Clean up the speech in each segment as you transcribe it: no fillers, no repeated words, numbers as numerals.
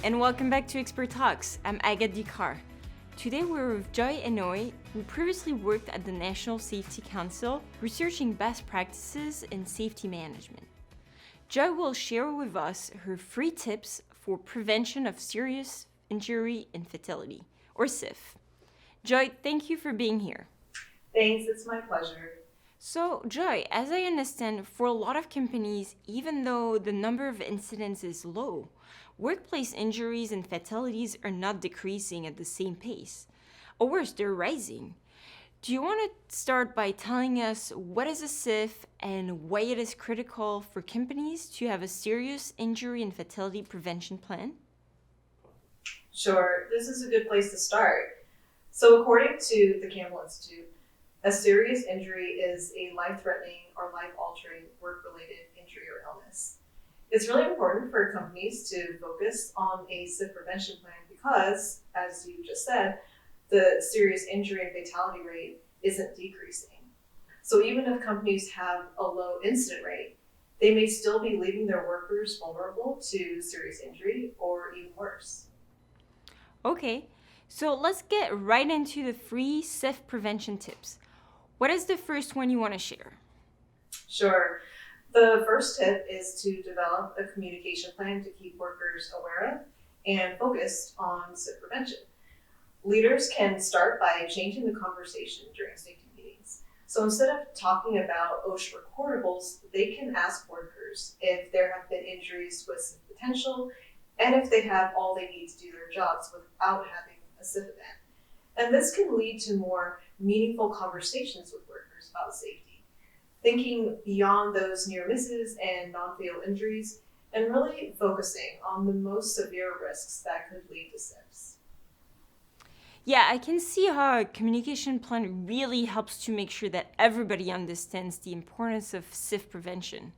and welcome back to Expert Talks. I'm Agathe Dikar. Today we're with Joy Inouye, who previously worked at the National Safety Council, researching best practices in safety management. Joy will share with us her 3 tips for prevention of serious injury and fatality, or SIF. Joy, thank you for being here. Thanks, it's my pleasure. So, Joy, as I understand, for a lot of companies, even though the number of incidents is low, workplace injuries and fatalities are not decreasing at the same pace. Or worse, they're rising. Do you want to start by telling us what is a SIF and why it is critical for companies to have a serious injury and fatality prevention plan? Sure, this is a good place to start. So according to the Campbell Institute, a serious injury is a life-threatening or life-altering work-related injury or illness. It's really important for companies to focus on a SIF prevention plan because, as you just said, the serious injury and fatality rate isn't decreasing. So even if companies have a low incident rate, they may still be leaving their workers vulnerable to serious injury or even worse. Okay, so let's get right into the 3 SIF prevention tips. What is the first one you want to share? Sure. The first tip is to develop a communication plan to keep workers aware of and focused on SIF prevention. Leaders can start by changing the conversation during safety meetings. So instead of talking about OSHA recordables, they can ask workers if there have been injuries with SIF potential and if they have all they need to do their jobs without having a SIF event. And this can lead to more meaningful conversations with workers about safety, thinking beyond those near misses and non-fatal injuries, and really focusing on the most severe risks that could lead to SIFs. Yeah, I can see how a communication plan really helps to make sure that everybody understands the importance of SIF prevention.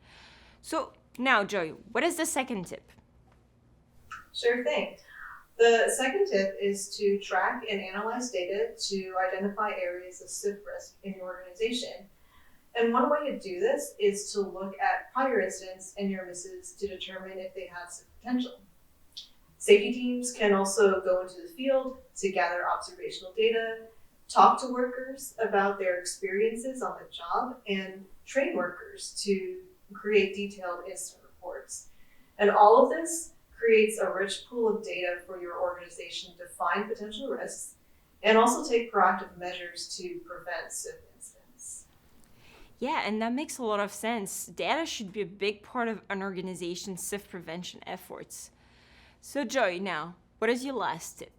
So now, Joy, what is the second tip? Sure thing. The second tip is to track and analyze data to identify areas of SIF risk in your organization. And one way to do this is to look at prior incidents and near misses to determine if they have SIF potential. Safety teams can also go into the field to gather observational data, talk to workers about their experiences on the job, and train workers to create detailed incident reports. And all of this creates a rich pool of data for your organization to find potential risks and also take proactive measures to prevent SIF incidents. Yeah, and that makes a lot of sense. Data should be a big part of an organization's SIF prevention efforts. So Joy, now, what is your last tip?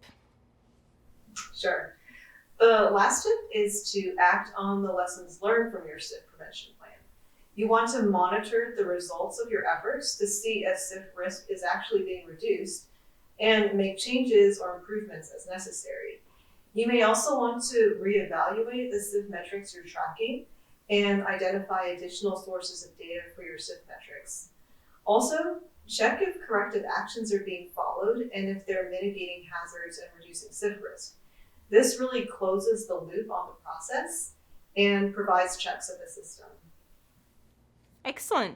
Sure. The last tip is to act on the lessons learned from your SIF prevention plan. You want to monitor the results of your efforts to see if SIF risk is actually being reduced and make changes or improvements as necessary. You may also want to reevaluate the SIF metrics you're tracking and identify additional sources of data for your SIF metrics. Also, check if corrective actions are being followed and if they're mitigating hazards and reducing SIF risk. This really closes the loop on the process and provides checks of the system. Excellent.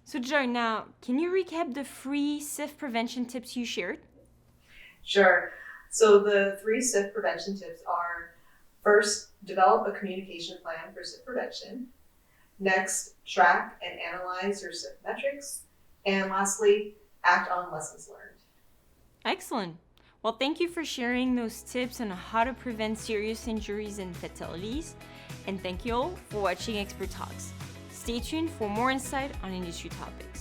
So Joy, now, can you recap the 3 SIF prevention tips you shared? Sure. So the 3 SIF prevention tips are: first, develop a communication plan for SIF prevention. Next, track and analyze your SIF metrics. And lastly, act on lessons learned. Excellent. Well, thank you for sharing those tips on how to prevent serious injuries and fatalities. And thank you all for watching Expert Talks. Stay tuned for more insight on industry topics.